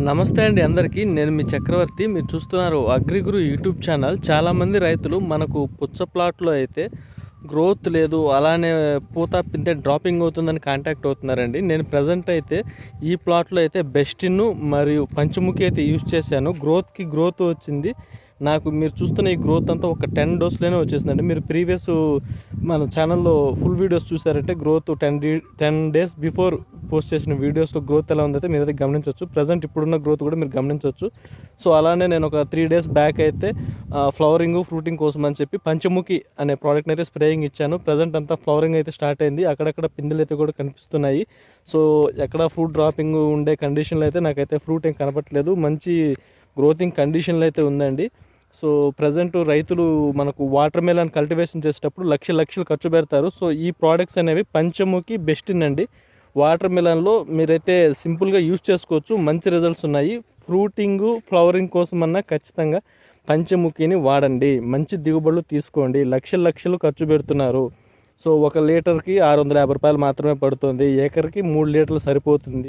నమస్తే అండి అందరికీ. నేను మీ చక్రవర్తి. మీరు చూస్తున్నారు అగ్రిగురు యూట్యూబ్ ఛానల్. చాలామంది రైతులు మనకు పుచ్చ ప్లాట్లో అయితే గ్రోత్ లేదు, అలానే పూత పిందె డ్రాపింగ్ అవుతుందని కాంటాక్ట్ అవుతున్నారండి. నేను ప్రజెంట్ అయితే ఈ ప్లాట్లో అయితే బెస్టిన్ మరియు పంచముఖి అయితే యూజ్ చేశాను. గ్రోత్ వచ్చింది నాకు. మీరు చూస్తున్న ఈ గ్రోత్ అంతా ఒక 10 డోస్లోనే వచ్చేసిందండి. మీరు ప్రీవియస్ మన ఛానల్లో ఫుల్ వీడియోస్ చూసారంటే గ్రోత్ 10 డేస్ బిఫోర్ పోస్ట్ చేసిన వీడియోస్లో గ్రోత్ ఎలా ఉందైతే మీరు అయితే గమనించవచ్చు. ప్రజెంట్ ఇప్పుడున్న గ్రోత్ కూడా మీరు గమనించవచ్చు. సో అలానే నేను ఒక 3 డేస్ బ్యాక్ అయితే ఫ్లవరింగ్ ఫ్రూటింగ్ కోసం అని చెప్పి పంచముఖి అనే ప్రోడక్ట్ని అయితే స్ప్రేయింగ్ ఇచ్చాను. ప్రజెంట్ అంతా ఫ్లవరింగ్ అయితే స్టార్ట్ అయింది. అక్కడక్కడ పిందెలు అయితే కూడా కనిపిస్తున్నాయి. సో ఎక్కడ ఫ్రూట్ డ్రాపింగ్ ఉండే కండిషన్లో అయితే నాకైతే ఫ్రూట్ ఏం కనపట్లేదు. మంచి గ్రోతింగ్ కండిషన్లో అయితే ఉందండి. సో ప్రజెంట్ రైతులు మనకు వాటర్ మెలన్ కల్టివేషన్ చేసేటప్పుడు లక్షలు ఖర్చు పెడతారు. సో ఈ ప్రోడక్ట్స్ అనేవి పంచముఖి బెస్టిన్ అండి. వాటర్ మెలన్లో మీరైతే సింపుల్గా యూజ్ చేసుకోవచ్చు. మంచి రిజల్ట్స్ ఉన్నాయి. ఫ్రూటింగ్ ఫ్లవరింగ్ కోసమన్నా ఖచ్చితంగా పంచముఖిని వాడండి. మంచి దిగుబడులు తీసుకోండి. లక్షలు ఖర్చు పెడుతున్నారు. సో 1 లీటర్కి 650 రూపాయలు మాత్రమే పడుతుంది. ఏకర్కి 3 లీటర్లు సరిపోతుంది.